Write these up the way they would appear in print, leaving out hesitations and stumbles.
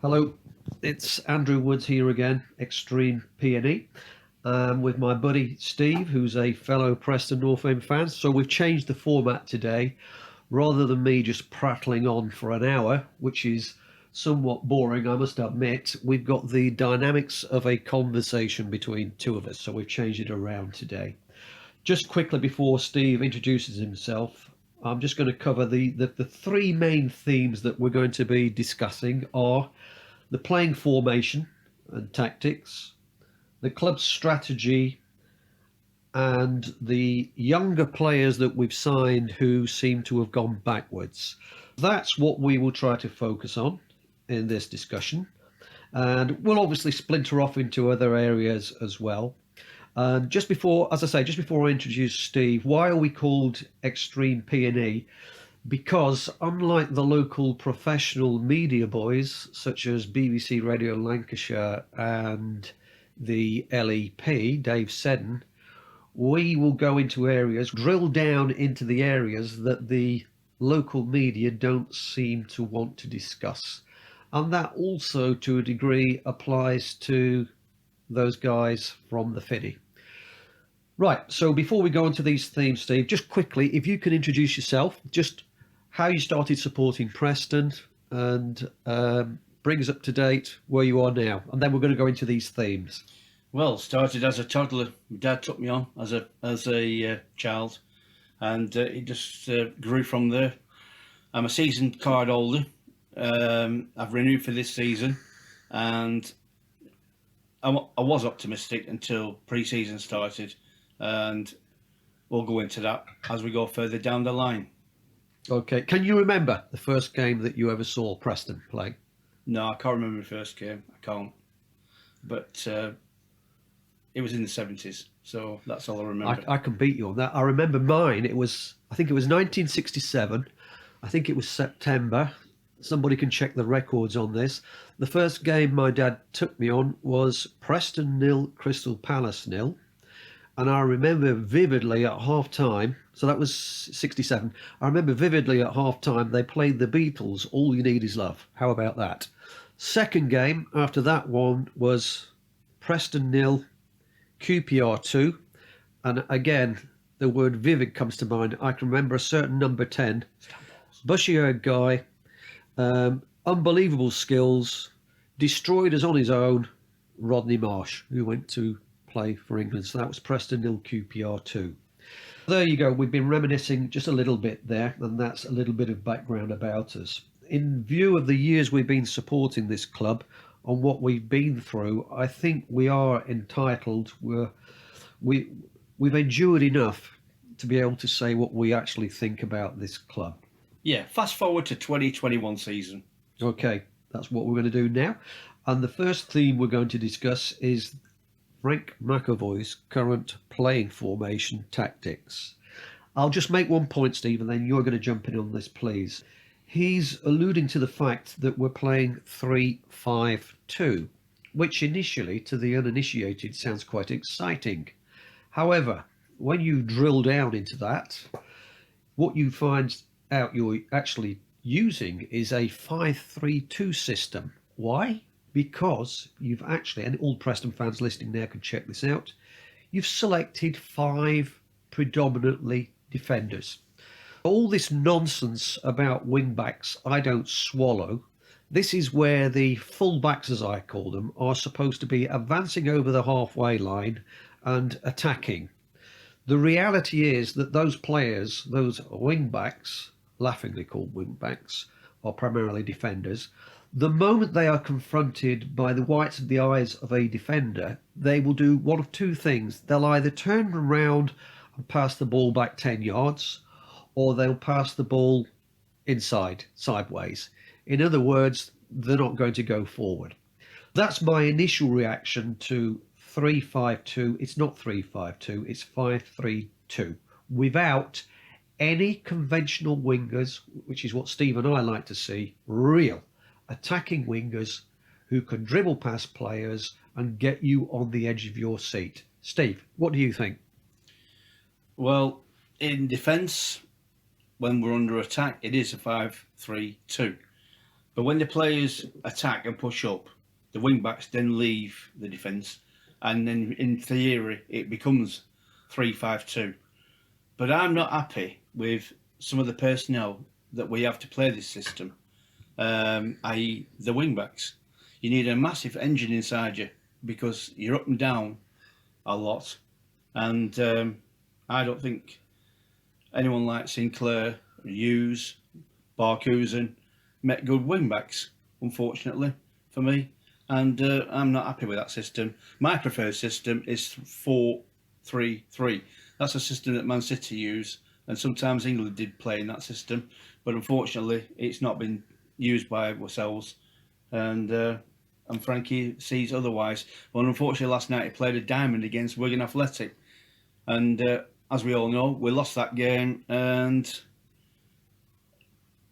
Hello, it's Andrew Woods here again, XtremePNE, with my buddy Steve, who's a fellow Preston North End fan. So we've changed the format today. Rather than me just prattling on for an hour, which is somewhat boring, I must admit, we've got the dynamics of a conversation between two of us. So we've changed it around today. Just quickly before Steve introduces himself, I'm just going to cover the three main themes that we're going to be discussing are the playing formation and tactics, the club's strategy, and the younger players that we've signed who seem to have gone backwards. That's what we will try to focus on in this discussion. And we'll obviously splinter off into other areas as well. And just before I introduce Steve, why are we called XtremePNE? Because unlike the local professional media boys, such as BBC Radio Lancashire and the LEP, Dave Seddon, we will go into areas, drill down into the areas that the local media don't seem to want to discuss. And that also, to a degree, applies to those guys from the Fiddy. Right, so before we go into these themes, Steve, just quickly, if you can introduce yourself, just how you started supporting Preston and bring us up to date where you are now. And then we're going to go into these themes. Well, started as a toddler. My dad took me on as a child, and it just grew from there. I'm a season card holder. I've renewed for this season, and I was optimistic until pre-season started, and we'll go into that as we go further down the line. Okay. Can you remember the first game that you ever saw Preston play? No, I can't remember the first game. I can't. But it was in the 70s, so that's all I remember. I can beat you on that. I remember mine. I think it was 1967. I think it was September. Somebody can check the records on this. The first game my dad took me on was Preston 0, Crystal Palace 0. And I remember vividly at half time, so that was 67. I remember vividly at half time, they played the Beatles, All You Need Is Love. How about that? Second game after that one was Preston 0, QPR 2. And again, the word vivid comes to mind. I can remember a certain number 10, bushy-haired guy, unbelievable skills, destroyed us on his own, Rodney Marsh, who went to play for England. So that was Preston 0, QPR 2. There you go. We've been reminiscing just a little bit there, and that's a little bit of background about us. In view of the years we've been supporting this club and what we've been through, I think we are entitled. We've endured enough to be able to say what we actually think about this club. Yeah, fast forward to 2021 season. Okay, that's what we're going to do now. And the first theme we're going to discuss is Frank McAvoy's current playing formation tactics. I'll just make one point, Steve, and then you're going to jump in on this, please. He's alluding to the fact that we're playing 3-5-2, which initially, to the uninitiated, sounds quite exciting. However, when you drill down into that, what you find out you're actually using is a 5-3-2 system. Why? Because you've actually, and all Preston fans listening now can check this out, you've selected 5 predominantly defenders. All this nonsense about wing backs I don't swallow. This is where the full backs, as I call them, are supposed to be advancing over the halfway line and attacking. The reality is that those players, those wing backs, laughingly called wing backs, are primarily defenders. The moment they are confronted by the whites of the eyes of a defender, they will do one of two things. They'll either turn around and pass the ball back 10 yards, or they'll pass the ball inside, sideways. In other words, they're not going to go forward. That's my initial reaction to 3-5-2. It's not 3-5-2, it's 5-3-2. Without any conventional wingers, which is what Steve and I like to see, real attacking wingers who can dribble past players and get you on the edge of your seat. Steve, what do you think? Well, in defence, when we're under attack, it is a 5-3-2. But when the players attack and push up, the wing backs then leave the defence, and then in theory it becomes 3-5-2. But I'm not happy with some of the personnel that we have to play this system, i.e. the wing backs. You need a massive engine inside you because you're up and down a lot, and I don't think anyone like Sinclair, Hughes, Barkhusen met good wing backs, unfortunately, for me. And I'm not happy with that system. My preferred system is 4-3-3. That's a system that Man City use, and sometimes England did play in that system. But unfortunately, it's not been used by ourselves. And Frankie sees otherwise. Well, unfortunately, last night he played a diamond against Wigan Athletic. And as we all know, we lost that game, and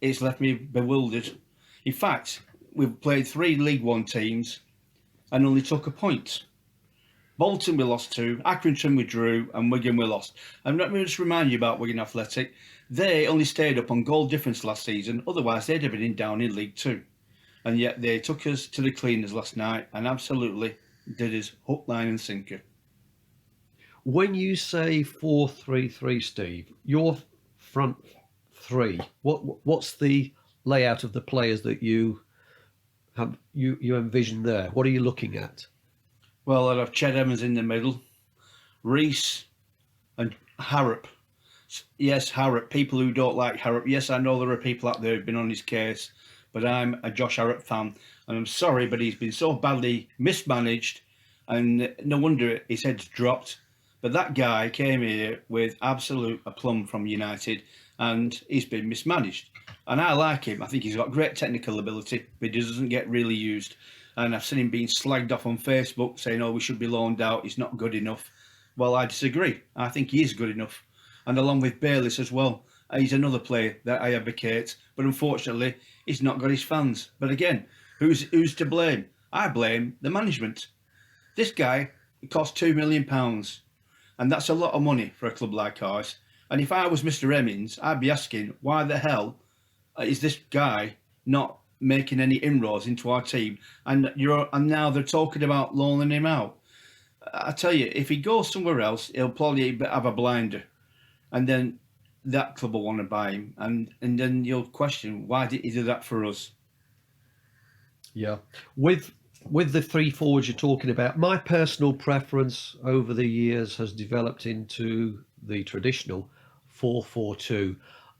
it's left me bewildered. In fact, we've played 3 League One teams and only took a point. Bolton we lost to, Accrington we drew, and Wigan we lost. And let me just remind you about Wigan Athletic. They only stayed up on goal difference last season, otherwise they'd have been down in League Two. And yet they took us to the cleaners last night and absolutely did us hook, line and sinker. When you say 4-3-3, Steve, your front three, what's the layout of the players that you envision there? What are you looking at? Well, I'd have Ched Evans in the middle, Reese and Harrop. Yes, Harrop. People who don't like Harrop. Yes, I know there are people out there who've been on his case, but I'm a Josh Harrop fan, and I'm sorry, but he's been so badly mismanaged, and no wonder his head's dropped. But that guy came here with absolute aplomb from United, and he's been mismanaged. And I like him. I think he's got great technical ability, but he doesn't get really used. And I've seen him being slagged off on Facebook saying, oh, we should be loaned out. He's not good enough. Well, I disagree. I think he is good enough. And along with Bayliss as well. He's another player that I advocate. But unfortunately, he's not got his fans. But again, who's to blame? I blame the management. This guy cost £2 million. And that's a lot of money for a club like ours. And if I was Mr. Hemmings, I'd be asking, why the hell is this guy not making any inroads into our team? And now they're talking about loaning him out. I tell you, if he goes somewhere else, he'll probably have a blinder. And then that club will want to buy him. And then you'll question, why did he do that for us? Yeah. With the 3 forwards you're talking about, my personal preference over the years has developed into the traditional 4-4-2.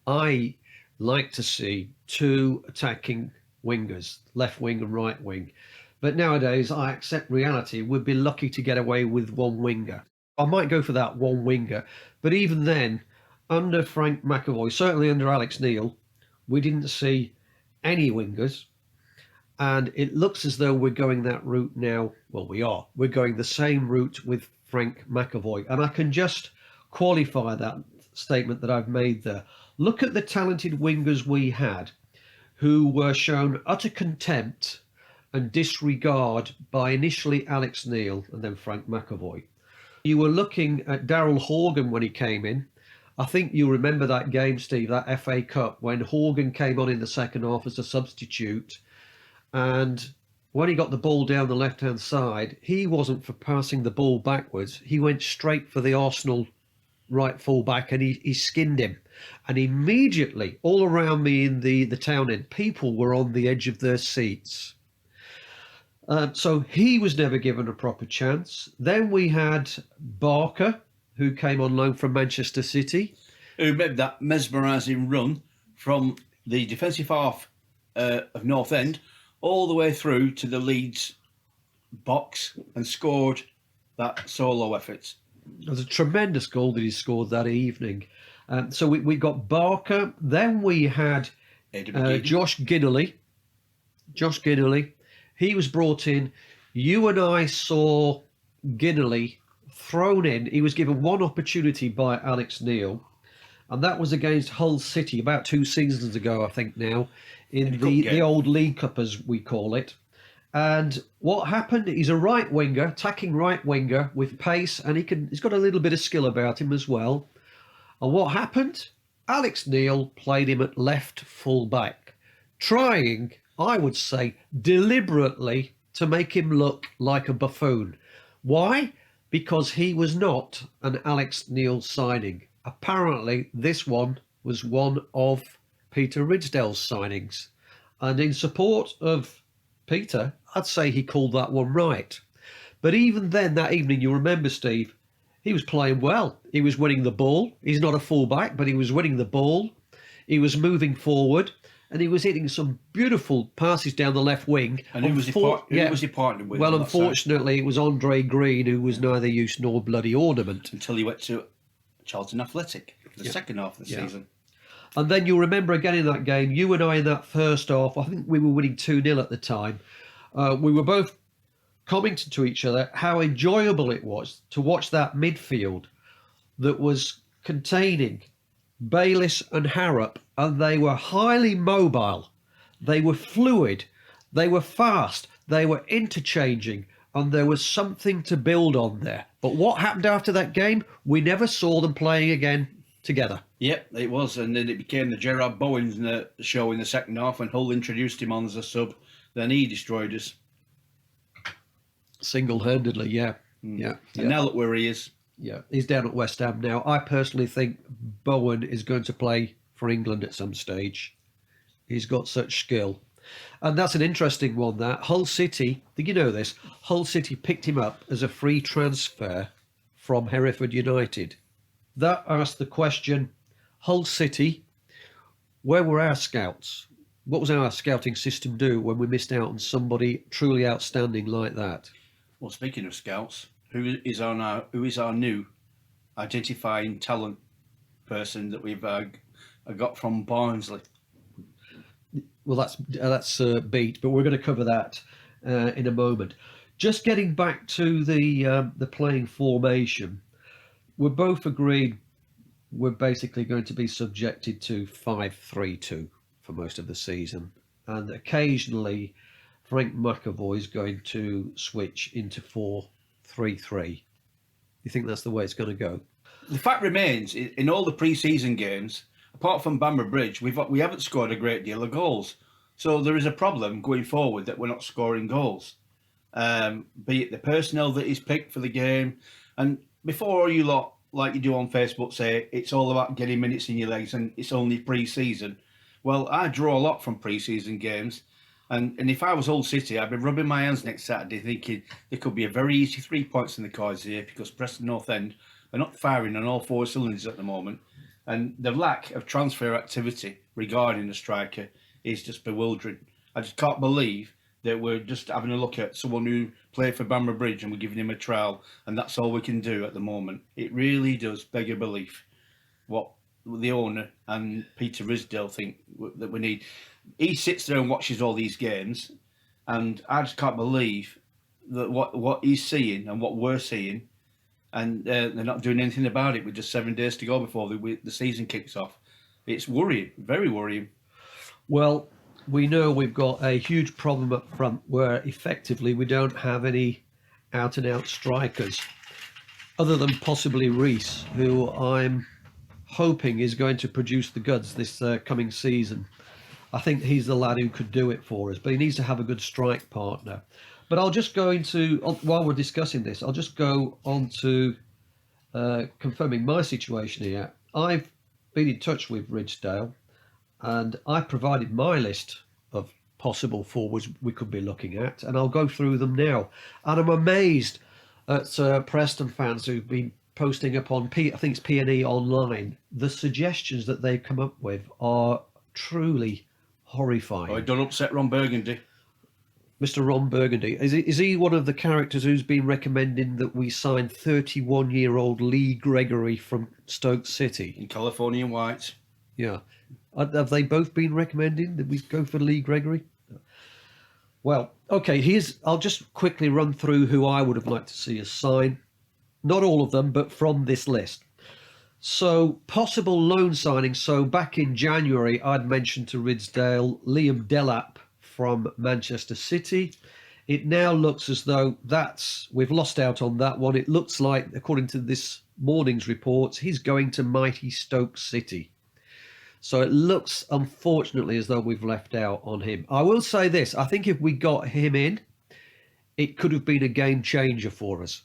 I like to see 2 attacking wingers, left wing and right wing. But nowadays, I accept reality. We'd be lucky to get away with 1 winger. I might go for that 1 winger. But even then, under Frank McAvoy, certainly under Alex Neil, we didn't see any wingers. And it looks as though we're going that route now. Well, we are. We're going the same route with Frank McAvoy. And I can just qualify that statement that I've made there. Look at the talented wingers we had who were shown utter contempt and disregard by initially Alex Neil and then Frank McAvoy. You were looking at Daryl Horgan when he came in. I think you remember that game, Steve, that FA Cup, when Horgan came on in the second half as a substitute. And when he got the ball down the left-hand side, he wasn't for passing the ball backwards. He went straight for the Arsenal right full-back and he skinned him. And immediately, all around me in the town end, people were on the edge of their seats. So he was never given a proper chance. Then we had Barker, who came on loan from Manchester City. Who made that mesmerising run from the defensive half of North End all the way through to the Leeds box and scored that solo effort. It was a tremendous goal that he scored that evening. So we got Barker. Then we had Josh Ginnelly. Josh Ginnelly. He was brought in. You and I saw Ginnelly thrown in. He was given 1 opportunity by Alex Neil, and that was against Hull City about 2 seasons ago, I think now, in the old League Cup, as we call it. And what happened? He's a right winger, attacking right winger with pace, and he's got a little bit of skill about him as well. And what happened? Alex Neil played him at left full back, trying I would say deliberately to make him look like a buffoon. Why? Because he was not an Alex Neil signing. Apparently, this one was one of Peter Ridsdale's signings. And in support of Peter, I'd say he called that one right. But even then, that evening, you remember, Steve, he was playing well. He was winning the ball. He's not a fullback, but he was winning the ball. He was moving forward, and he was hitting some beautiful passes down the left wing. And who was he partnered with? Well, unfortunately, it was Andre Green, who was neither use nor bloody ornament. Until he went to Charlton Athletic for the second half of the season. And then you'll remember again in that game, you and I in that first half, I think we were winning 2-0 at the time. We were both commenting to each other how enjoyable it was to watch that midfield that was containing Bayliss and Harrop, and they were highly mobile, they were fluid, they were fast, they were interchanging, and there was something to build on there. But what happened after that game? We never saw them playing again together. Yep, it was, and then it became the Gerard Bowen show in the second half when Hull introduced him on as a sub. Then he destroyed us. Single-handedly, yeah. And now look where he is. Yeah, he's down at West Ham now. I personally think Bowen is going to play for England at some stage. He's got such skill. And that's an interesting one, that. Hull City, did you know this? Hull City picked him up as a free transfer from Hereford United. That asked the question, Hull City, where were our scouts? What was our scouting system do when we missed out on somebody truly outstanding like that? Well, speaking of scouts, who is our new identifying talent person that we've got from Barnsley? Well, that's beat, but we're going to cover that in a moment. Just getting back to the playing formation, we're both agreed we're basically going to be subjected to 5-3-2 for most of the season, and occasionally Frank McAvoy is going to switch into 4-3-3. You think that's the way it's going to go? The fact remains, in all the pre-season games, apart from Bamber Bridge, we haven't scored a great deal of goals. So there is a problem going forward that we're not scoring goals. Be it the personnel that is picked for the game. And before you lot, like you do on Facebook, say it's all about getting minutes in your legs and it's only pre-season. Well, I draw a lot from pre-season games. And if I was Hull City, I'd be rubbing my hands next Saturday thinking there could be a very easy 3 points in the cards here because Preston North End are not firing on all four cylinders at the moment. And the lack of transfer activity regarding the striker is just bewildering. I just can't believe that we're just having a look at someone who played for Bamber Bridge and we're giving him a trial and that's all we can do at the moment. It really does beg a belief what the owner and Peter Ridsdale think that we need. He sits there and watches all these games, and I just can't believe that what he's seeing and what we're seeing, and they're not doing anything about it with just 7 days to go before the season kicks off. It's worrying, very worrying. Well, we know we've got a huge problem up front where effectively we don't have any out-and-out strikers, other than possibly Reece, who I'm hoping is going to produce the goods this coming season. I think he's the lad who could do it for us, but he needs to have a good strike partner. But I'll just go into, while we're discussing this, I'll just go on to confirming my situation here. I've been in touch with Ridsdale, and I provided my list of possible forwards we could be looking at, and I'll go through them now. And I'm amazed at Preston fans who've been posting up on, I think it's PNE online. The suggestions that they've come up with are truly horrifying. Oh, don't upset Ron Burgundy. Mr. Ron Burgundy. Is he one of the characters who's been recommending that we sign 31-year-old Lee Gregory from Stoke City? In California White. Yeah. Have they both been recommending that we go for Lee Gregory? Well, okay, I'll just quickly run through who I would have liked to see us sign. Not all of them, but from this list. So, possible loan signings. So, back in January, I'd mentioned to Ridsdale Liam Delap from Manchester City. It now looks as though we've lost out on that one. It looks like, according to this morning's reports, he's going to mighty Stoke City. So it looks, unfortunately, as though we've left out on him. I will say this, I think if we got him in, it could have been a game changer for us,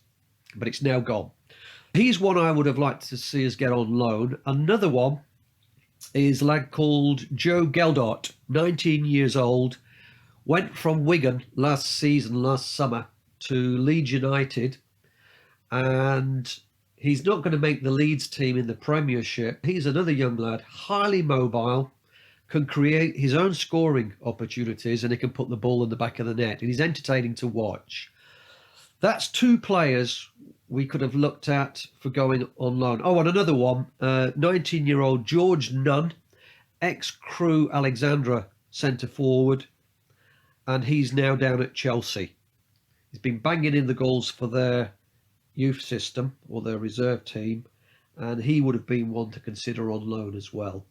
but it's now gone. He's one I would have liked to see us get on loan. Another one is a lad called Joe Geldart, 19 years old, went from Wigan last summer, to Leeds United, and he's not going to make the Leeds team in the Premiership. He's another young lad, highly mobile, can create his own scoring opportunities, and he can put the ball in the back of the net, and he's entertaining to watch. That's two players we could have looked at for going on loan. Oh, and another one, 19-year-old George Nunn, ex-Crewe Alexandra centre forward, and he's now down at Chelsea. He's been banging in the goals for their youth system or their reserve team, and he would have been one to consider on loan as well.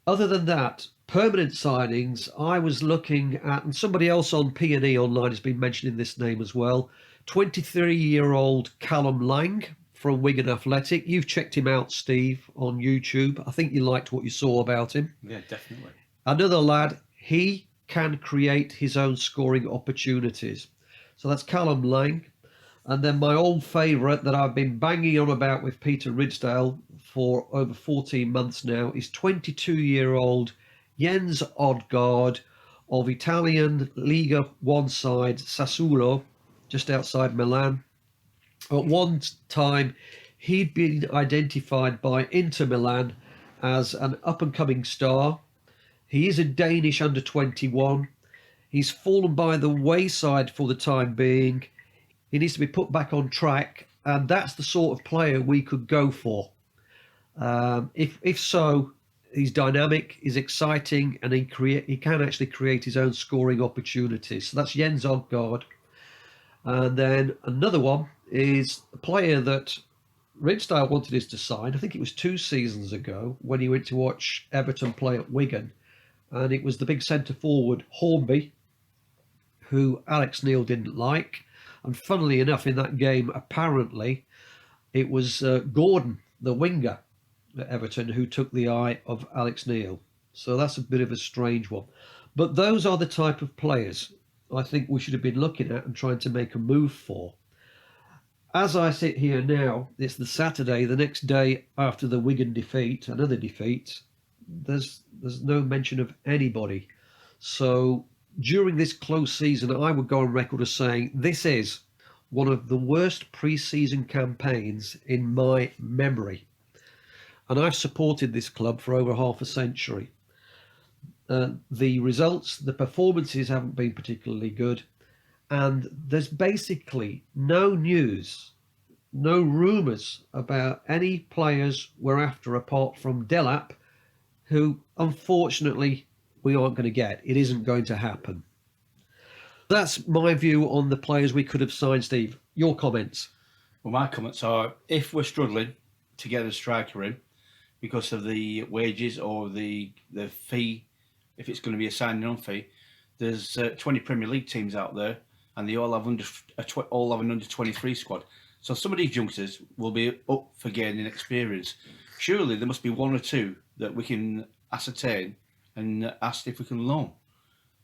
Other than that, permanent signings, I was looking at, and somebody else on P&E Online has been mentioning this name as well, 23-year-old Callum Lang from Wigan Athletic. You've checked him out, Steve, on YouTube. I think you liked what you saw about him. Yeah, definitely. Another lad, he can create his own scoring opportunities. So that's Callum Lang. And then my old favourite that I've been banging on about with Peter Ridsdale for over 14 months now is 22-year-old Jens Odgaard of Italian Liga 1 side Sassuolo, just outside Milan. At one time, he'd been identified by Inter Milan as an up-and-coming star. He is a Danish under-21. He's fallen by the wayside for the time being. He needs to be put back on track, and that's the sort of player we could go for. If so, he's dynamic, he's exciting, and he can actually create his own scoring opportunities. So that's Jens Odgaard. And then another one is a player that Ridsdale wanted us to sign. I think it was 2 seasons ago when he went to watch Everton play at Wigan, and it was the big centre forward Hornby, who Alex Neil didn't like. And funnily enough, in that game, apparently, it was Gordon, the winger at Everton, who took the eye of Alex Neil. So that's a bit of a strange one. But those are the type of players I think we should have been looking at and trying to make a move for. As I sit here now, it's the Saturday, the next day after the Wigan defeat, another defeat. There's no mention of anybody. So during this close season, I would go on record as saying this is one of the worst pre-season campaigns in my memory. And I've supported this club for over half a century. The results, the performances haven't been particularly good. And there's basically no news, no rumours about any players we're after apart from Delap, who unfortunately we aren't going to get. It isn't going to happen. That's my view on the players we could have signed, Steve. Your comments? Well, my comments are, if we're struggling to get a striker in because of the wages or the fee, if it's going to be a signing-on fee, there's 20 Premier League teams out there, and they all have an under-23 squad. So some of these youngsters will be up for gaining experience. Surely there must be one or two that we can ascertain and ask if we can loan.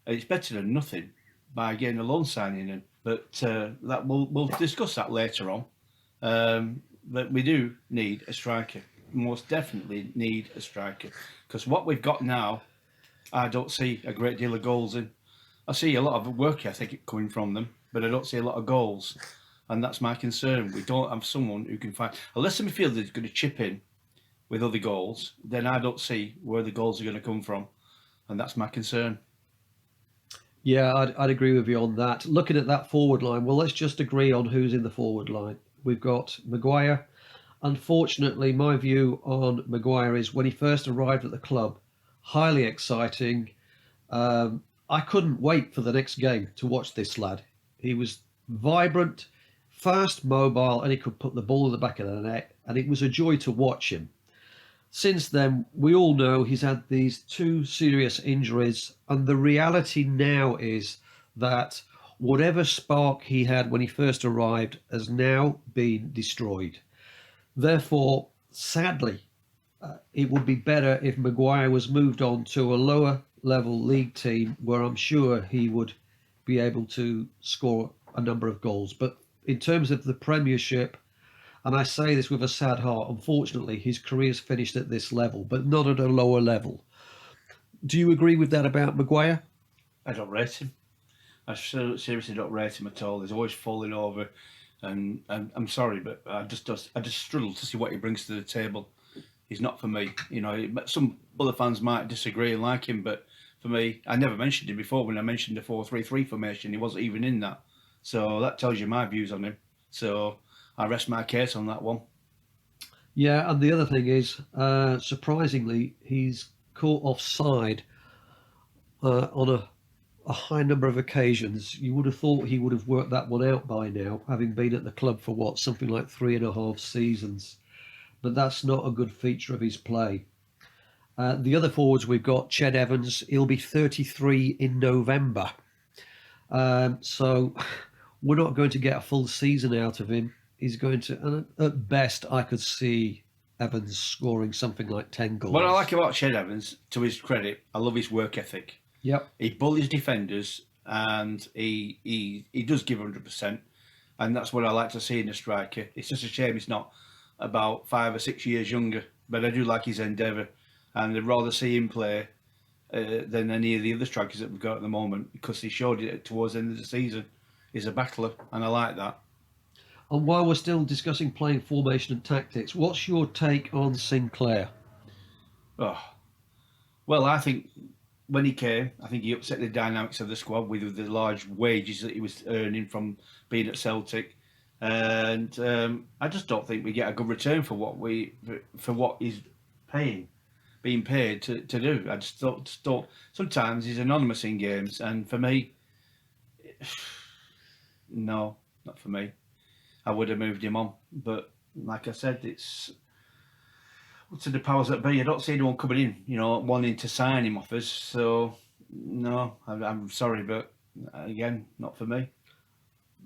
It's better than nothing by getting a loan signing in, but that we'll discuss that later on. But we do need a striker. Most definitely need a striker, because what we've got now, I don't see a great deal of goals in. I see a lot of work ethic coming from them, but I don't see a lot of goals, and that's my concern. We don't have someone who can find, unless the midfielder is going to chip in with other goals, then I don't see where the goals are going to come from, and that's my concern. Yeah, I'd agree with you on that. Looking at that forward line, well, let's just agree on who's in the forward line. We've got Maguire. Unfortunately, my view on Maguire is when he first arrived at the club, highly exciting. I couldn't wait for the next game to watch this lad. He was vibrant, fast, mobile, and he could put the ball in the back of the net, and it was a joy to watch him. Since then, we all know he's had these 2 serious injuries, and the reality now is that whatever spark he had when he first arrived has now been destroyed. Therefore, sadly, it would be better if Maguire was moved on to a lower level league team where I'm sure he would be able to score a number of goals. But in terms of the Premiership, and I say this with a sad heart, unfortunately, his career's finished at this level, but not at a lower level. Do you agree with that about Maguire? I don't rate him. I seriously don't rate him at all. He's always falling over, and I'm sorry, but I just struggle to see what he brings to the table. He's not for me. You know, some other fans might disagree and like him, but for me, I never mentioned him before when I mentioned the 4-3-3 formation. He wasn't even in that. So that tells you my views on him. So I rest my case on that one. Yeah, and the other thing is, surprisingly, he's caught offside on a high number of occasions. You would have thought he would have worked that one out by now, having been at the club for something like 3.5 seasons. But that's not a good feature of his play. The other forwards we've got, Ched Evans, he'll be 33 in November. So we're not going to get a full season out of him. He's going to, and at best, I could see Evans scoring something like 10 goals. What I like about Ched Evans, to his credit, I love his work ethic. Yep. He bullies defenders and he does give 100%. And that's what I like to see in a striker. It's just a shame he's not about 5 or 6 years younger. But I do like his endeavour. And I'd rather see him play than any of the other strikers that we've got at the moment, because he showed it towards the end of the season. He's a battler, and I like that. And while we're still discussing playing formation and tactics, what's your take on Sinclair? Oh, well, I think when he came, I think he upset the dynamics of the squad with the large wages that he was earning from being at Celtic, and I just don't think we get a good return for what he's being paid to do. I just don't. Sometimes he's anonymous in games, and for me, no, not for me. I would have moved him on, but like I said, it's to the powers that be. I don't see anyone coming in, wanting to sign him offers. So no, I'm sorry, but again, not for me.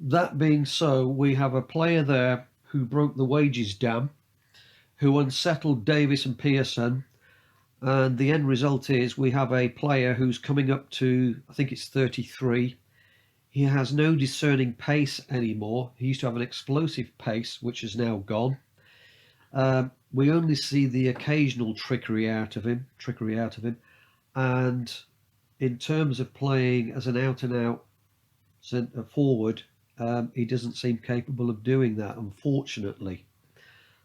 That being so, we have a player there who broke the wages dam, who unsettled Davis and Pearson, and the end result is we have a player who's coming up to, I think it's 33. He has no discerning pace anymore. He used to have an explosive pace, which is now gone. We only see the occasional trickery out of him. And in terms of playing as an out-and-out centre forward, he doesn't seem capable of doing that, unfortunately.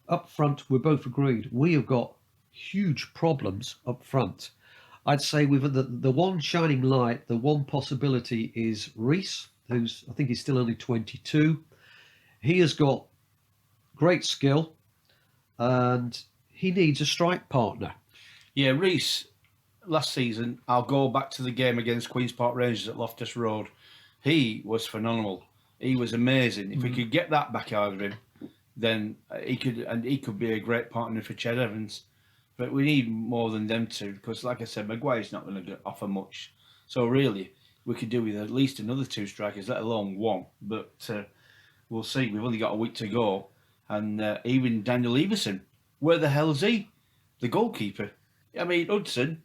Up front, we're both agreed. We have got huge problems up front. I'd say with the one shining light, the one possibility is Reece, who's, I think he's still only 22. He has got great skill and he needs a strike partner. Yeah, Reece, last season, I'll go back to the game against Queen's Park Rangers at Loftus Road. He was phenomenal. He was amazing. If we could get that back out of him, then he could be a great partner for Ched Evans. But we need more than them two, because like I said, Maguire's not going to offer much. So really, we could do with at least another 2 strikers, let alone one. But we'll see. We've only got a week to go. And even Daniel Everson, where the hell's he? The goalkeeper. I mean, Hudson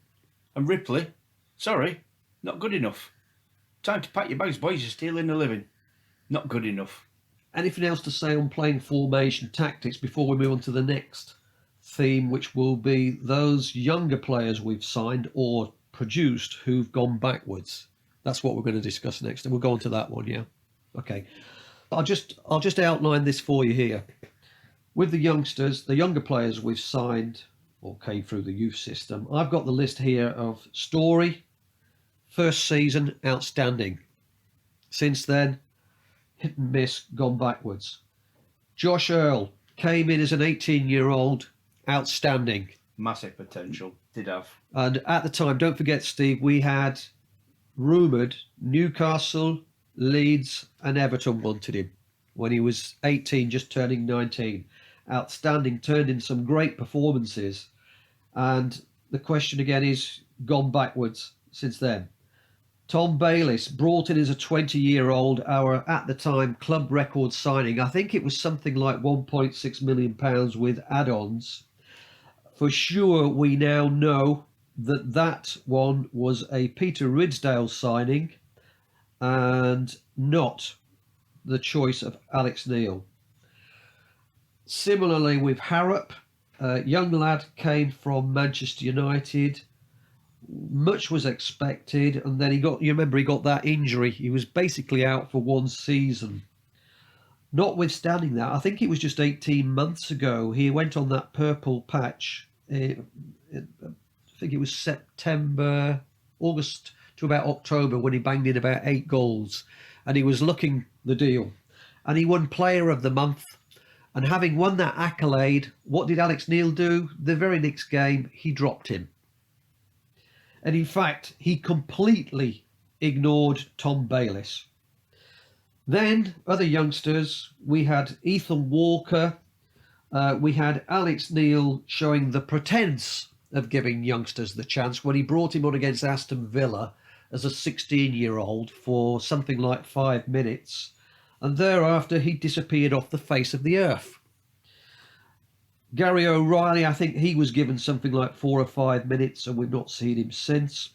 and Ripley, sorry, not good enough. Time to pack your bags, boys. You're stealing a living. Not good enough. Anything else to say on playing formation tactics before we move on to the next theme, which will be those younger players we've signed or produced who've gone backwards? That's what we're going to discuss next, and we'll go on to that one. Yeah, okay. I'll just outline this for you here. With the youngsters, the younger players we've signed or came through the youth system, I've got the list here of Story, first season, outstanding. Since then, hit and miss, gone backwards. Josh Earl came in as an 18-year-old, outstanding. Massive potential, did have. And at the time, don't forget, Steve, we had rumoured Newcastle, Leeds and Everton wanted him when he was 18, just turning 19. Outstanding, turned in some great performances. And the question again is, gone backwards since then. Tom Bayliss, brought in as a 20-year-old, our, at the time, club record signing. I think it was something like £1.6 million with add-ons. For sure, we now know that that one was a Peter Ridsdale signing and not the choice of Alex Neil. Similarly with Harrop, a young lad came from Manchester United. Much was expected, and then he got that injury. He was basically out for one season. Notwithstanding that, I think it was just 18 months ago, he went on that purple patch. I think it was August to about October, when he banged in about 8 goals, and he was looking the deal. And he won Player of the Month. And having won that accolade, what did Alex Neil do? The very next game, he dropped him. And in fact, he completely ignored Tom Bayliss. Then, other youngsters, we had Ethan Walker, we had Alex Neil showing the pretense of giving youngsters the chance when he brought him on against Aston Villa as a 16-year-old for something like 5 minutes. And thereafter, he disappeared off the face of the earth. Gary O'Reilly, I think he was given something like 4 or 5 minutes, and we've not seen him since.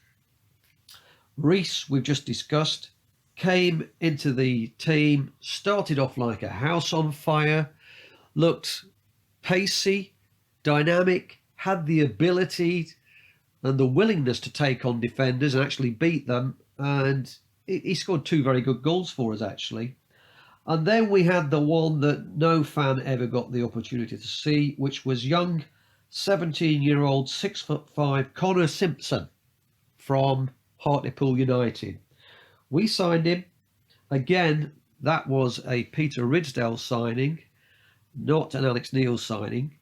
Reese, we've just discussed, came into the team, started off like a house on fire, looked pacey, dynamic, had the ability and the willingness to take on defenders and actually beat them, and he scored 2 very good goals for us, actually. And then we had the one that no fan ever got the opportunity to see, which was young 17-year-old 6'5" Connor Simpson from Hartlepool United. We signed him. Again, that was a Peter Ridsdale signing, not an Alex Neil signing.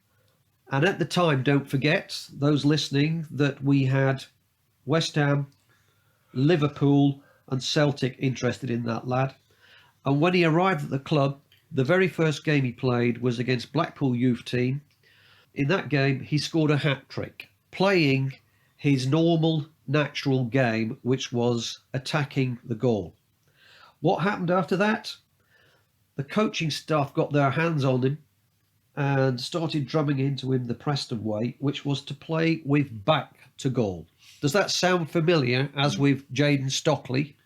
And at the time, don't forget, those listening, that we had West Ham, Liverpool and Celtic interested in that lad. And when he arrived at the club, the very first game he played was against Blackpool youth team. In that game, he scored a hat-trick, playing his normal, natural game, which was attacking the goal. What happened after that? The coaching staff got their hands on him and started drumming into him the Preston way, which was to play with back to goal. Does that sound familiar, as with Jayden Stockley?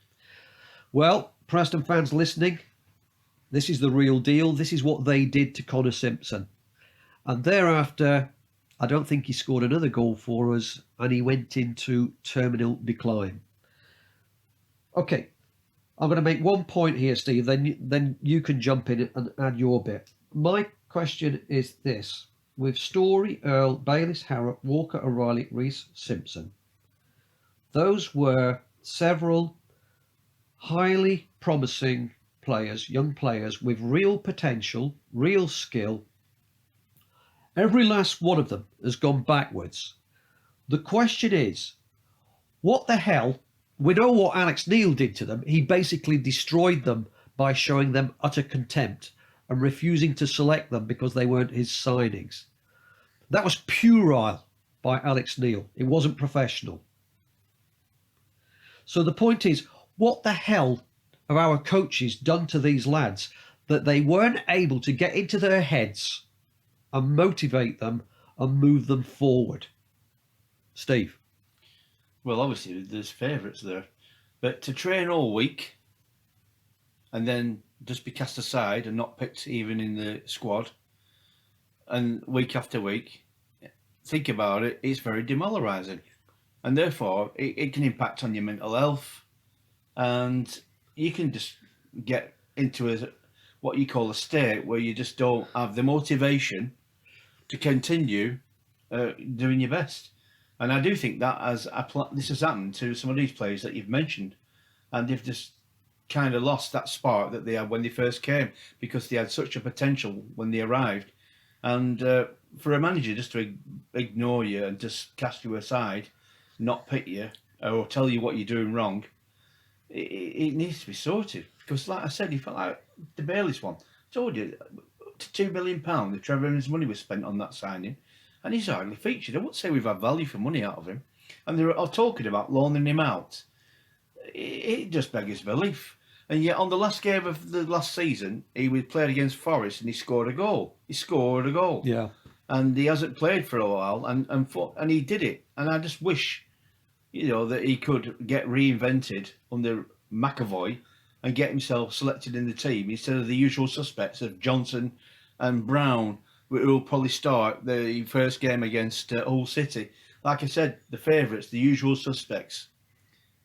Well, Preston fans listening, this is the real deal. This is what they did to Connor Simpson. And thereafter, I don't think he scored another goal for us, and he went into terminal decline. Okay, I'm going to make one point here, Steve, then you can jump in and add your bit. My question is this. With Story, Earl, Bayliss, Harrop, Walker, O'Reilly, Reese, Simpson, those were several highly promising players, young players with real potential, real skill. Every last one of them has gone backwards. The question is, what the hell? We know what Alex Neil did to them. He basically destroyed them by showing them utter contempt and refusing to select them because they weren't his signings. That was puerile by Alex Neil. It wasn't professional. So the point is, what the hell have our coaches done to these lads that they weren't able to get into their heads and motivate them and move them forward? Steve? Well, obviously there's favourites there, but to train all week and then just be cast aside and not picked even in the squad, and week after week, think about it, it's very demoralising, and therefore it can impact on your mental health. And you can just get into what you call a state where you just don't have the motivation to continue doing your best. And I do think that this has happened to some of these players that you've mentioned, and they've just kind of lost that spark that they had when they first came, because they had such a potential when they arrived. And for a manager just to ignore you and just cast you aside, not pick you or tell you what you're doing wrong, it needs to be sorted. Because like I said, you felt like the Bayliss one. I told you, up to £2 million that Trevor Evans' money was spent on that signing, and he's hardly featured. I wouldn't say we've had value for money out of him. And they were talking about loaning him out. It just beggars belief. And yet on the last game of the last season, he played against Forest and he scored a goal. Yeah. and he hasn't played for a while, and he did it. And I just wish, that he could get reinvented under McAvoy and get himself selected in the team instead of the usual suspects of Johnson and Brown, who will probably start the first game against Hull City. Like I said, the favourites, the usual suspects,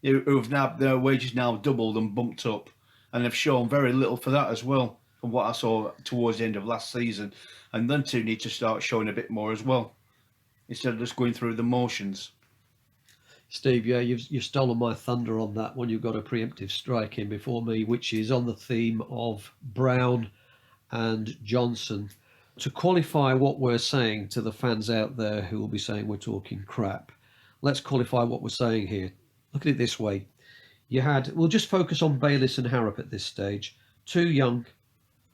who've now their wages now doubled and bumped up, and have shown very little for that as well, from what I saw towards the end of last season. And them two need to start showing a bit more as well, instead of just going through the motions. Steve, yeah, you've stolen my thunder on that one. You've got a preemptive strike in before me, which is on the theme of Brown and Johnson. To qualify what we're saying to the fans out there who will be saying we're talking crap, let's qualify what we're saying here. Look at it this way. We'll just focus on Bayliss and Harrop at this stage. Two young,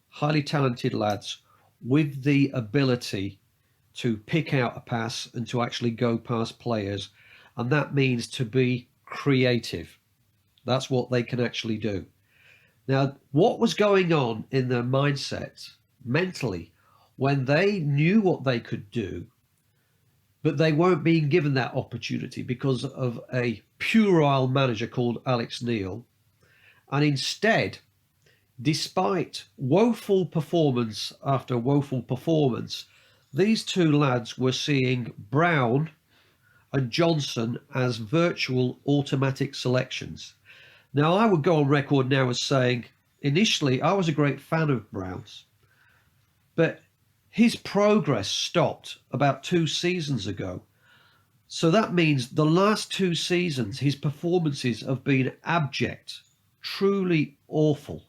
highly talented lads with the ability to pick out a pass and to actually go past players. And that means to be creative. That's what they can actually do. Now, what was going on in their mindset mentally when they knew what they could do, but they weren't being given that opportunity because of a puerile manager called Alex Neil. And instead, despite woeful performance after woeful performance, these two lads were seeing Brown and Johnson as virtual automatic selections. Now, I would go on record now as saying, initially, I was a great fan of Brown's, but his progress stopped about 2 seasons ago. So that means the last 2 seasons, his performances have been abject, truly awful.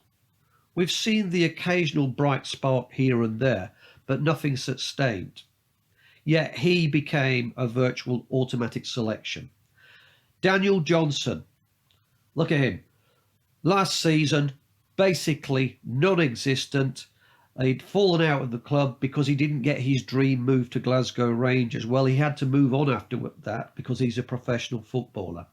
We've seen the occasional bright spark here and there, but nothing sustained. Yet he became a virtual automatic selection. Daniel Johnson, look at him. Last season, basically non-existent. He'd fallen out of the club because he didn't get his dream move to Glasgow Rangers. Well, he had to move on after that because he's a professional footballer.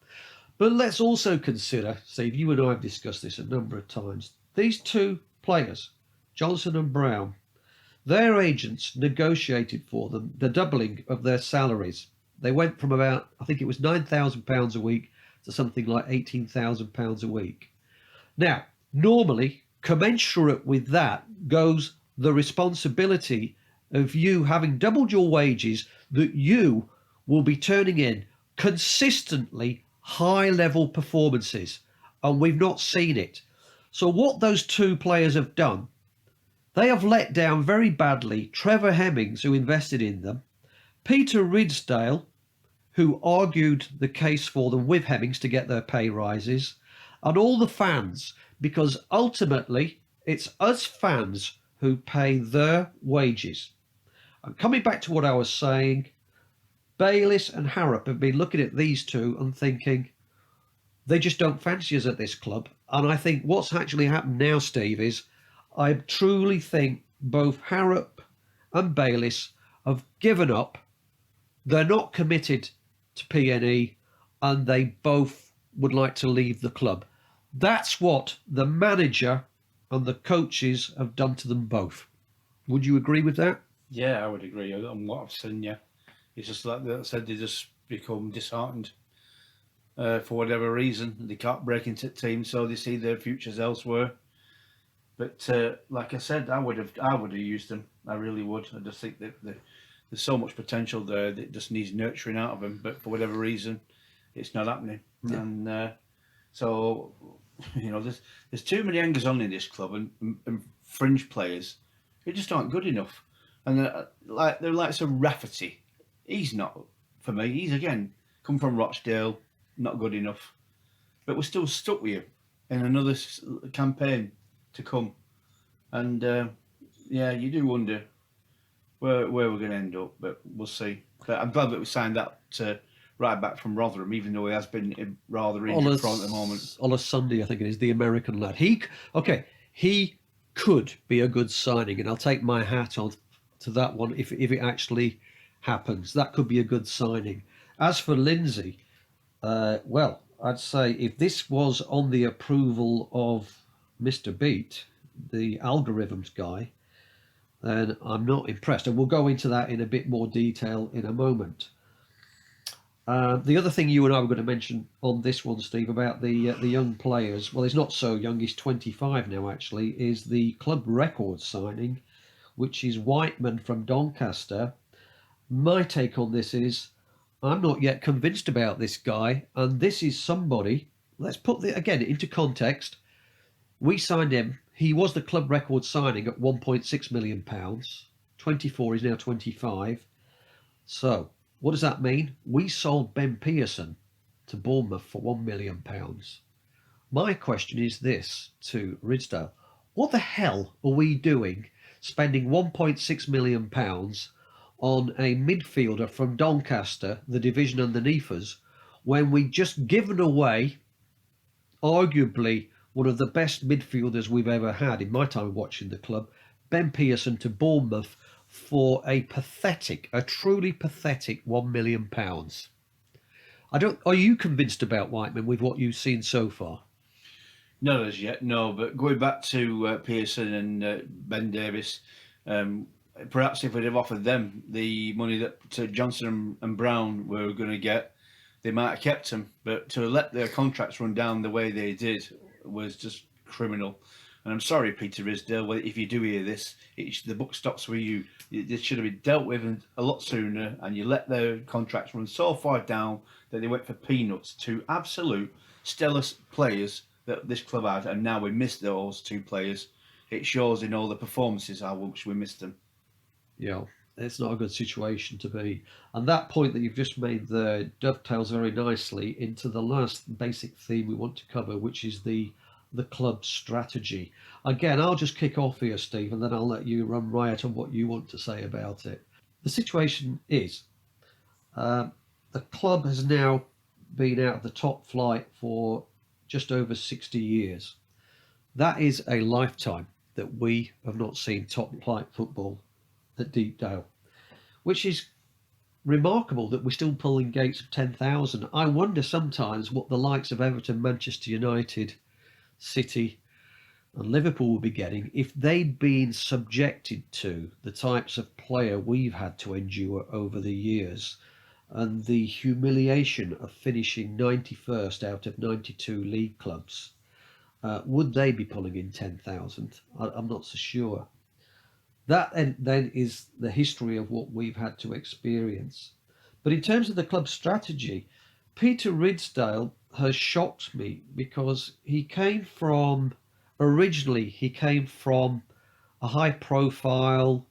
But let's also consider, Steve, you and I have discussed this a number of times, these two players, Johnson and Brown, their agents negotiated for them the doubling of their salaries. They went from about, I think it was £9,000 a week to something like £18,000 a week. Now, normally, commensurate with that goes the responsibility of you having doubled your wages, that you will be turning in consistently high-level performances, and we've not seen it. So what those two players have done, they have let down very badly Trevor Hemmings, who invested in them, Peter Ridsdale, who argued the case for them with Hemmings to get their pay rises, and all the fans, because ultimately it's us fans who pay their wages. And coming back to what I was saying, Bayliss and Harrop have been looking at these two and thinking, they just don't fancy us at this club. And I think what's actually happened now, Steve, is I truly think both Harrop and Bayliss have given up. They're not committed to PNE, and they both would like to leave the club. That's what the manager and the coaches have done to them both. Would you agree with that? Yeah, I would agree on what I've seen, yeah. It's just like I said, they just become disheartened for whatever reason. They can't break into teams, so they see their futures elsewhere. But like I said, I would have used them. I really would. I just think that there's so much potential there that just needs nurturing out of them. But for whatever reason, it's not happening. Yeah. And so, there's too many hangers on in this club and fringe players who just aren't good enough. And they're like some Rafferty. He's not for me. He's again come from Rochdale, not good enough. But we're still stuck with him in another campaign to come. And you do wonder where we're going to end up, but we'll see. But I'm glad that we signed that right back from Rotherham, even though he has been rather injured at the moment. On a Sunday, I think it is, the American lad. He could be a good signing, and I'll take my hat on to that one if it actually happens. That could be a good signing. As for Lindsay, I'd say if this was on the approval of Mr. Beat, the algorithms guy, then I'm not impressed. And we'll go into that in a bit more detail in a moment. The other thing you and I were going to mention on this one, Steve, about the young players, well, he's not so young, he's 25 now actually, is the club record signing, which is Whiteman from Doncaster. My take on this is I'm not yet convinced about this guy, and this is somebody, let's put it again into context. We signed him, he was the club record signing at £1.6 million, 24, he's now 25. So what does that mean? We sold Ben Pearson to Bournemouth for £1 million. My question is this to Ridsdale. What the hell are we doing spending £1.6 million on a midfielder from Doncaster, the division underneath us, when we just given away arguably one of the best midfielders we've ever had in my time watching the club, Ben Pearson, to Bournemouth for a truly pathetic £1 million. Are you convinced about Whiteman with what you've seen so far? Not as yet, no. But going back to Pearson and Ben Davies, perhaps if we'd have offered them the money that Johnson and Brown were going to get, they might have kept them. But to let their contracts run down the way they did was just criminal. And I'm sorry, Peter Ridsdale, if you do hear this, the buck stops with you. This should have been dealt with a lot sooner, and you let their contracts run so far down that they went for peanuts to absolute stellar players that this club had, and now we missed those two players. It shows in all the performances how much we missed them. Yeah, it's not a good situation to be. And that point that you've just made there dovetails very nicely into the last basic theme we want to cover, which is the club strategy. Again, I'll just kick off here, Steve, and then I'll let you run riot on what you want to say about it. The situation is the club has now been out of the top flight for just over 60 years. That is a lifetime that we have not seen top flight football at Deepdale, which is remarkable that we're still pulling gates of 10,000. I wonder sometimes what the likes of Everton, Manchester United, City and Liverpool will be getting if they'd been subjected to the types of player we've had to endure over the years and the humiliation of finishing 91st out of 92 league clubs. Would they be pulling in 10,000? I'm not so sure. That then is the history of what we've had to experience. But in terms of the club strategy, Peter Ridsdale has shocked me because originally he came from a high profile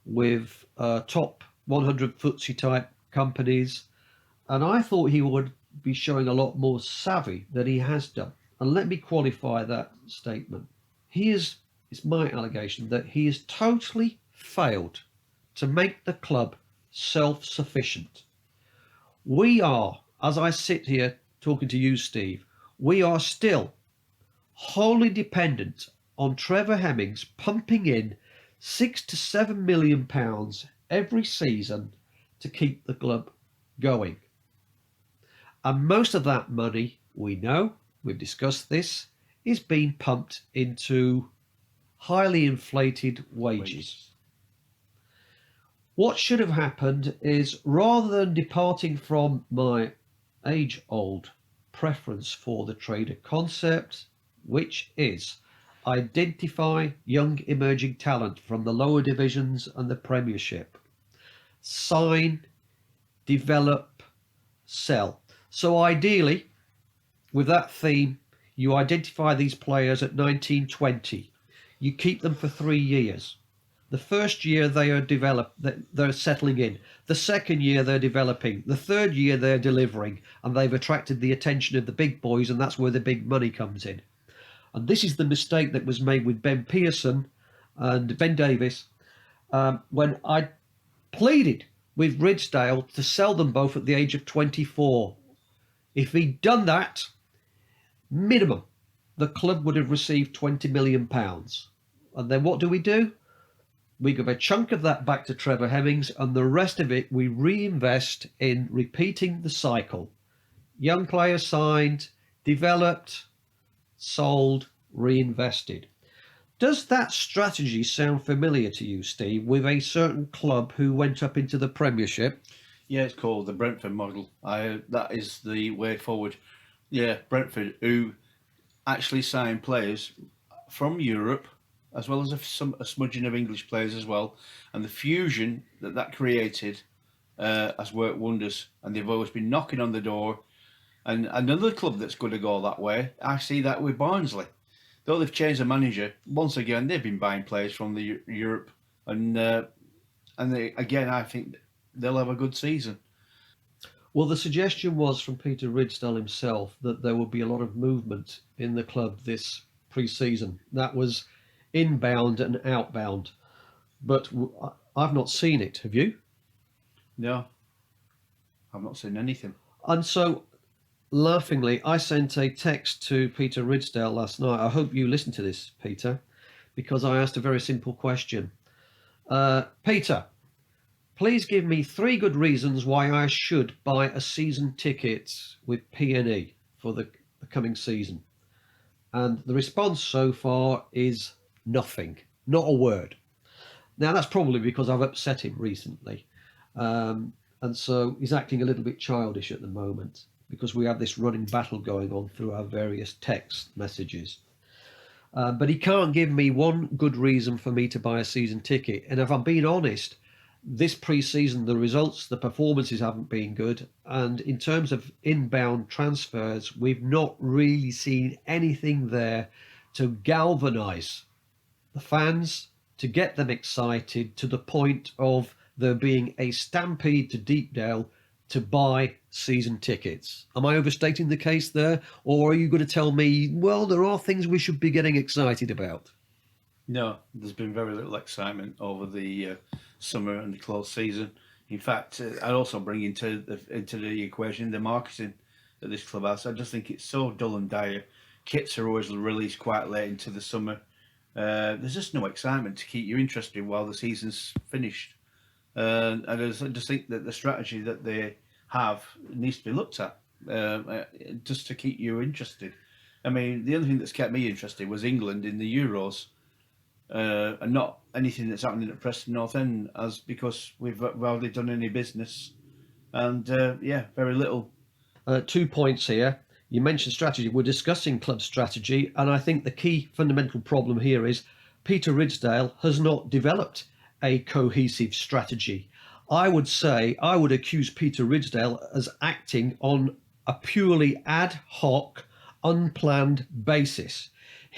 with top 100 footsie type companies, and I thought he would be showing a lot more savvy than he has done. And let me qualify that statement. It's my allegation that he has totally failed to make the club self-sufficient. We are, as I sit here talking to you, Steve, we are still wholly dependent on Trevor Hemmings pumping in £6 to £7 million every season to keep the club going. And most of that money, we know, we've discussed this, is being pumped into highly inflated wages. What should have happened is, rather than departing from my age-old preference for the trader concept, which is identify young emerging talent from the lower divisions and the Premiership, sign, develop, sell. So ideally, with that theme, you identify these players at 19, 20. You keep them for 3 years. The first year they are they're settling in. The second year they're developing. The third year they're delivering, and they've attracted the attention of the big boys, and that's where the big money comes in. And this is the mistake that was made with Ben Pearson and Ben Davies when I pleaded with Ridsdale to sell them both at the age of 24. If he'd done that, minimum, the club would have received £20 million. And then what do? We give a chunk of that back to Trevor Hemmings, and the rest of it we reinvest in repeating the cycle. Young players signed, developed, sold, reinvested. Does that strategy sound familiar to you, Steve, with a certain club who went up into the Premiership? Yeah, it's called the Brentford model. That is the way forward. Yeah, Brentford, who actually signed players from Europe, as well as a smudging of English players as well, and the fusion that created has worked wonders. And they've always been knocking on the door. And another club that's going to go that way, I see that with Barnsley. Though they've changed the manager, once again they've been buying players from the Europe, and again I think they'll have a good season. Well, the suggestion was from Peter Ridsdale himself that there would be a lot of movement in the club this pre-season. That was inbound and outbound, but I've not seen it. Have you? No, I've not seen anything. And so, laughingly, I sent a text to Peter Ridsdale last night. I hope you listened to this, Peter, because I asked a very simple question. Peter, please give me 3 good reasons why I should buy a season ticket with PNE for the coming season. And the response so far is nothing, not a word. Now, that's probably because I've upset him recently. And so he's acting a little bit childish at the moment because we have this running battle going on through our various text messages. But he can't give me one good reason for me to buy a season ticket. And if I'm being honest, this pre-season, the results, the performances haven't been good. And in terms of inbound transfers, we've not really seen anything there to galvanise the fans, to get them excited to the point of there being a stampede to Deepdale to buy season tickets. Am I overstating the case there? Or are you going to tell me, well, there are things we should be getting excited about? No, there's been very little excitement over the summer and the close season. In fact, I'd also bring into the equation the marketing that this club has. I just think it's so dull and dire. Kits are always released quite late into the summer. There's just no excitement to keep you interested while the season's finished. And I just think that the strategy that they have needs to be looked at just to keep you interested. I mean, the other thing that's kept me interested was England in the Euros. And not anything that's happening at Preston North End, as because we've hardly done any business, and very little. 2 points here. You mentioned strategy. We're discussing club strategy, and I think the key fundamental problem here is Peter Ridsdale has not developed a cohesive strategy. I would accuse Peter Ridsdale as acting on a purely ad hoc, unplanned basis.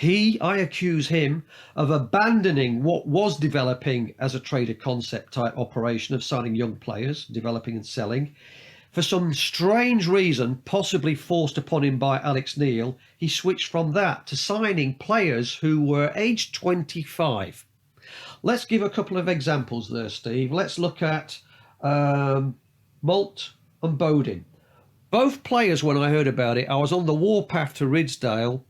I accuse him of abandoning what was developing as a trader concept type operation of signing young players, developing and selling. For some strange reason, possibly forced upon him by Alex Neil, he switched from that to signing players who were aged 25. Let's give a couple of examples there, Steve. Let's look at Malt and Bodin. Both players, when I heard about it, I was on the warpath to Ridsdale,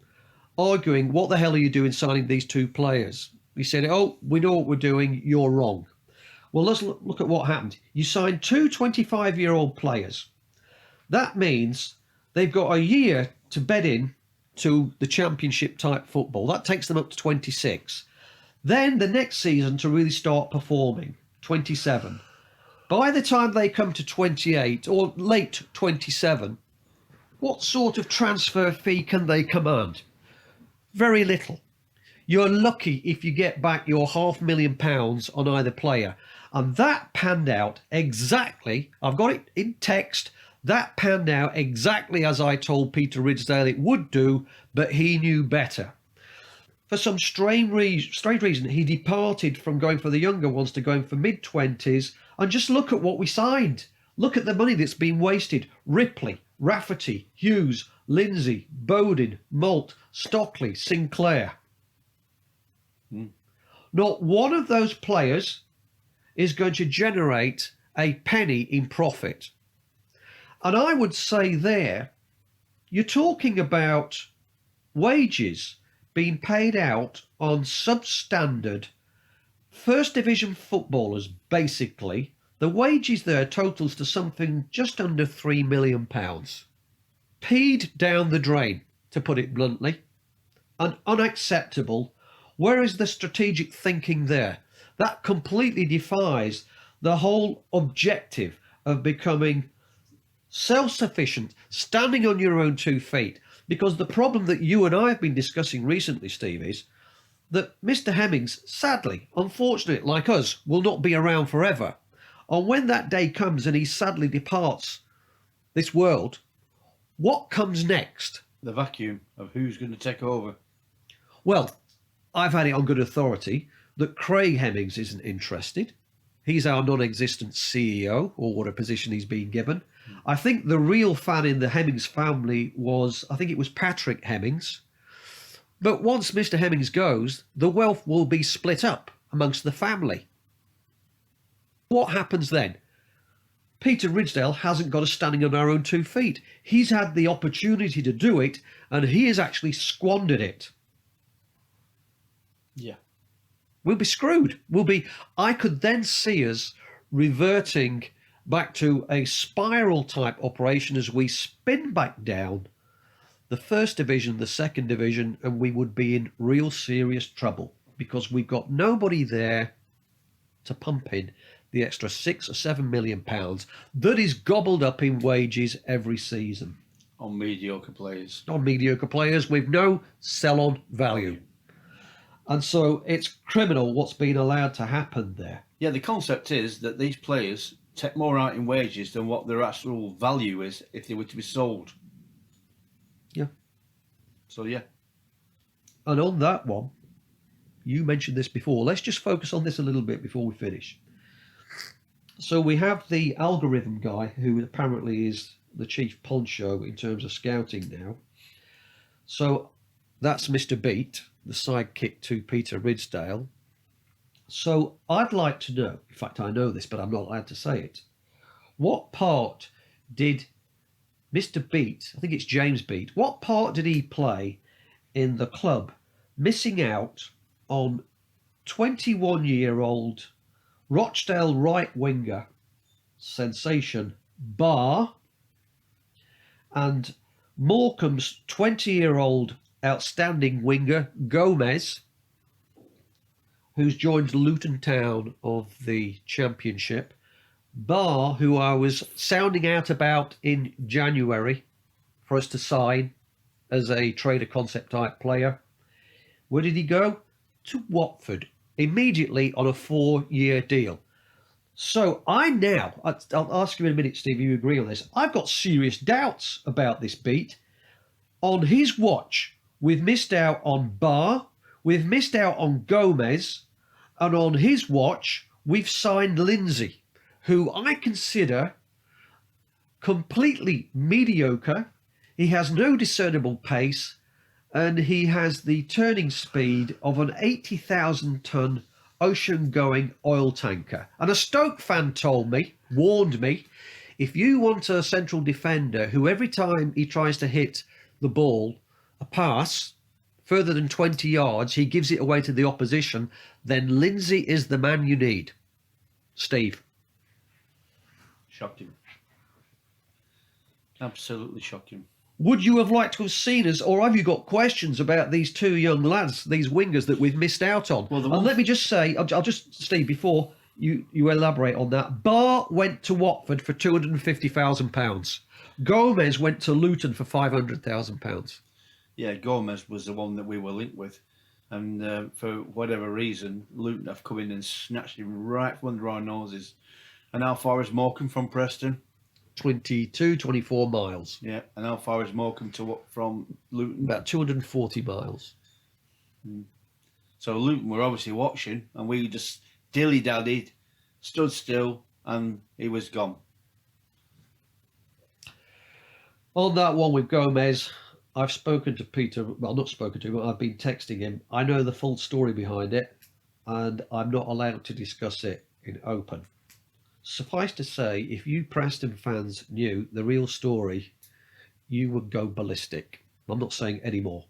arguing, what the hell are you doing signing these 2 players? He said, oh, we know what we're doing, you're wrong. Well, let's look at what happened. You signed 2 25-year-old players. That means they've got a year to bed in to the championship type football. That takes them up to 26. Then the next season to really start performing, 27. By the time they come to 28 or late 27, what sort of transfer fee can they command? Very little. You're lucky if you get back your £500,000 on either player. And that panned out exactly, I've got it in text, that panned out exactly as I told Peter Ridsdale it would do, but he knew better. For some strange reason, he departed from going for the younger ones to going for mid-20s. And just look at what we signed. Look at the money that's been wasted. Ripley, Rafferty, Hughes, Lindsay, Bodin, Malt, Stockley, Sinclair. Not one of those players is going to generate a penny in profit. And I would say there, you're talking about wages being paid out on substandard first division footballers, basically. The wages there totals to something just under £3 million. Peed down the drain, to put it bluntly, and unacceptable. Where is the strategic thinking there? That completely defies the whole objective of becoming self-sufficient, standing on your own 2 feet. Because the problem that you and I have been discussing recently, Steve, is that Mr. Hemmings, sadly, unfortunately, like us, will not be around forever. And when that day comes and he sadly departs this world, what comes next? The vacuum of who's going to take over. Well, I've had it on good authority that Craig Hemmings isn't interested. He's our non-existent CEO, or what a position he's been given. I think the real fan in the Hemmings family was, I think it was Patrick Hemmings. But once Mr. Hemmings goes, the wealth will be split up amongst the family. What happens then? Peter Ridsdale hasn't got us standing on our own 2 feet. He's had the opportunity to do it, and he has actually squandered it. Yeah. We'll be screwed. I could then see us reverting back to a spiral type operation as we spin back down the first division, the second division, and we would be in real serious trouble because we've got nobody there to pump in the extra £6 or £7 million that is gobbled up in wages every season. On mediocre players. On mediocre players with no sell-on value. And so it's criminal what's been allowed to happen there. Yeah, the concept is that these players take more out in wages than what their actual value is if they were to be sold. Yeah. So, yeah. And on that one, you mentioned this before. Let's just focus on this a little bit before we finish. So we have the algorithm guy who apparently is the chief poncho in terms of scouting now. So that's Mr. Beat, the sidekick to Peter Ridsdale. So I'd like to know, in fact I know this but I'm not allowed to say it, what part did Mr. Beat, I think it's James Beat, what part did he play in the club missing out on 21-year-old Rochdale right winger sensation Barr and Morecambe's 20-year-old outstanding winger Gomez, who's joined Luton Town of the Championship. Barr, who I was sounding out about in January for us to sign as a trader concept type player. Where did he go? To Watford, immediately on a 4-year deal. So I'll ask you in a minute, Steve, you agree on this. I've got serious doubts about this Beat. On his watch, we've missed out on Barr, we've missed out on Gomez, and on his watch, we've signed Lindsay, who I consider completely mediocre. He has no discernible pace, and he has the turning speed of an 80,000-ton ocean-going oil tanker. And a Stoke fan warned me, if you want a central defender who every time he tries to hit the ball, a pass, further than 20 yards, he gives it away to the opposition, then Lindsay is the man you need. Steve. Shocking. Absolutely shocking. Would you have liked to have seen us, or have you got questions about these two young lads, these wingers that we've missed out on? Well, and let me just say, I'll just, Steve, before you elaborate on that, Barr went to Watford for £250,000. Gomez went to Luton for £500,000. Yeah, Gomez was the one that we were linked with. And for whatever reason, Luton have come in and snatched him right from under our noses. And how far is Morecambe from Preston? 24 miles. Yeah, and how far is Morecambe from Luton? About 240 miles. So Luton were obviously watching, and we just dilly-dallied, stood still, and he was gone. On that one with Gomez, I've spoken to Peter, well, not spoken to him, but I've been texting him. I know the full story behind it, and I'm not allowed to discuss it in open. Suffice to say, if you Preston fans knew the real story, you would go ballistic. I'm not saying any more.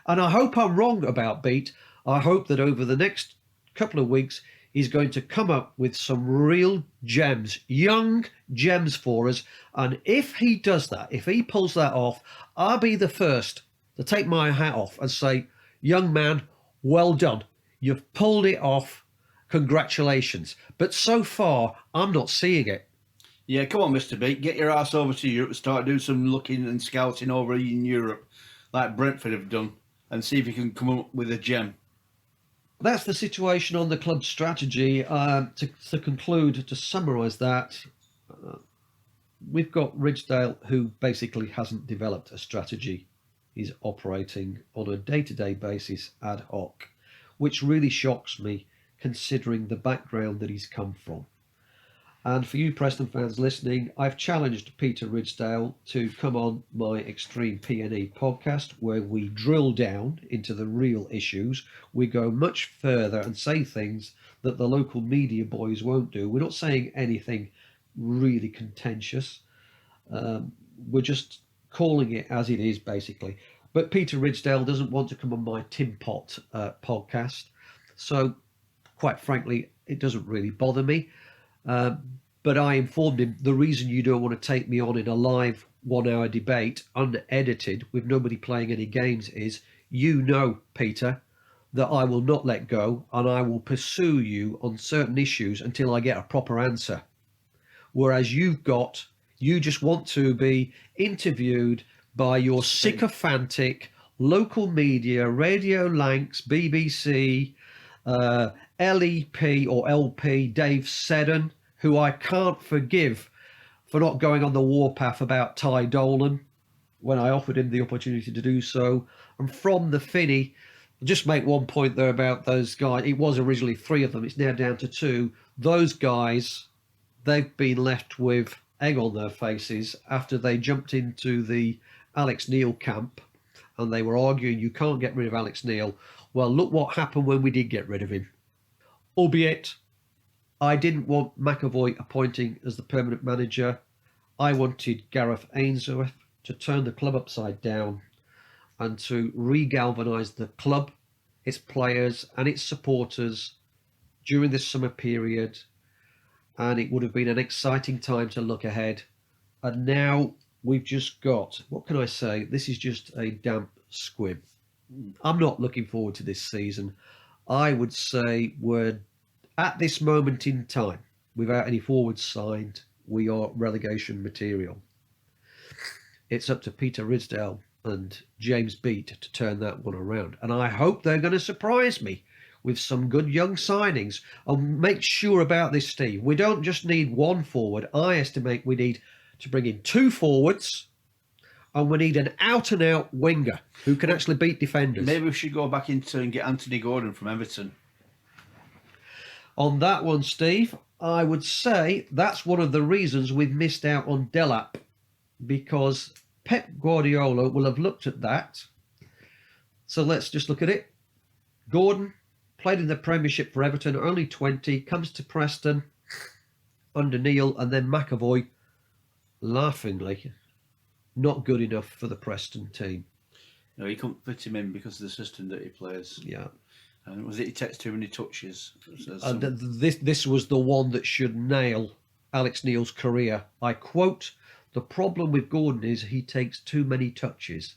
And I hope I'm wrong about Beat. I hope that over the next couple of weeks, he's going to come up with some real gems, young gems for us. And if he does that, if he pulls that off, I'll be the first to take my hat off and say, young man, Well done. You've pulled it off. Congratulations. But so far, I'm not seeing it. Yeah, come on, Mr. B. Get your ass over to Europe and start doing some looking and scouting over in Europe, like Brentford have done, and see if you can come up with a gem. That's the situation on the club strategy. To conclude, to summarise that, we've got Ridgedale, who basically hasn't developed a strategy. He's operating on a day-to-day basis ad hoc, which really shocks me considering the background that he's come from. And for you Preston fans listening, I've challenged Peter Ridgedale to come on my XtremePNE podcast, where we drill down into the real issues. We go much further and say things that the local media boys won't do. We're not saying anything really contentious. We're just calling it as it is, basically. But Peter Ridgedale doesn't want to come on my Tin Pot podcast. So, quite frankly, it doesn't really bother me. But I informed him the reason you don't want to take me on in a live 1 hour debate, unedited, with nobody playing any games, is you know, Peter, that I will not let go and I will pursue you on certain issues until I get a proper answer. Whereas you just want to be interviewed by your sycophantic local media, Radio Lancs, BBC, LEP or LP, Dave Seddon, who I can't forgive for not going on the warpath about Ty Dolan when I offered him the opportunity to do so. And from the Finney, I'll just make one point there about those guys. It was originally 3 of them. It's now down to 2. Those guys, they've been left with egg on their faces after they jumped into the Alex Neil camp and they were arguing you can't get rid of Alex Neil. Well, look what happened when we did get rid of him. Albeit, I didn't want McAvoy appointing as the permanent manager. I wanted Gareth Ainsworth to turn the club upside down and to re-galvanise the club, its players and its supporters during this summer period. And it would have been an exciting time to look ahead. And now we've just got, what can I say? This is just a damp squib. I'm not looking forward to this season. I would say we're at this moment in time, without any forwards signed, we are relegation material. It's up to Peter Ridgedale and James Beat to turn that one around. And I hope they're going to surprise me with some good young signings. I'll make sure about this, Steve. We don't just need one forward. I estimate we need to bring in 2 forwards and we need an out-and-out winger who can actually beat defenders. Maybe we should go back into and get Anthony Gordon from Everton. On that one, Steve, I would say that's one of the reasons we've missed out on Delap, because Pep Guardiola will have looked at that. So let's just look at it. Gordon played in the Premiership for Everton, only 20, comes to Preston under Neil, and then McAvoy, laughingly, not good enough for the Preston team. No, he couldn't fit him in because of the system that he plays. Yeah. And was it he takes too many touches? And this was the one that should nail Alex Neil's career. I quote, "The problem with Gordon is he takes too many touches."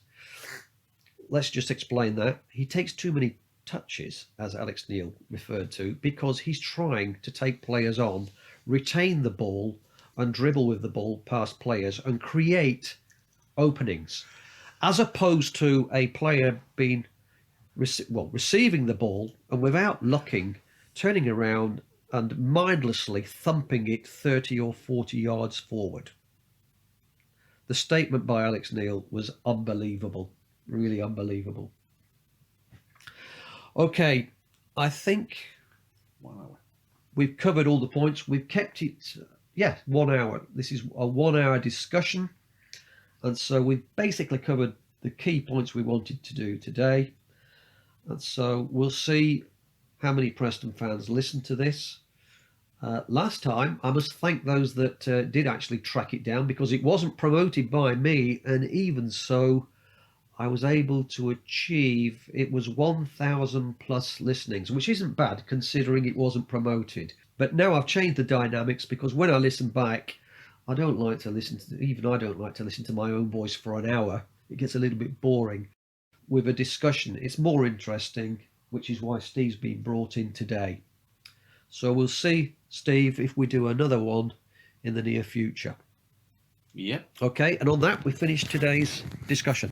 Let's just explain that. He takes too many touches, as Alex Neil referred to, because he's trying to take players on, retain the ball and dribble with the ball past players and create openings, as opposed to a player being receiving the ball and without looking, turning around and mindlessly thumping it 30 or 40 yards forward. The statement by Alex Neil was unbelievable, really unbelievable. Okay, I think we've covered all the points. We've kept it, 1 hour. This is a 1 hour discussion. And so we've basically covered the key points we wanted to do today. And so we'll see how many Preston fans listen to this. Last time, I must thank those that did actually track it down, because it wasn't promoted by me. And even so, I was able to achieve, it was 1,000 plus listenings, which isn't bad considering it wasn't promoted. But now I've changed the dynamics, because when I listen back, I don't like to listen to my own voice for an hour. It gets a little bit boring. With a discussion, it's more interesting which is why Steve's been brought in today. So we'll see, Steve, if we do another one in the near future. Yep. Okay, and on that, we finish today's discussion.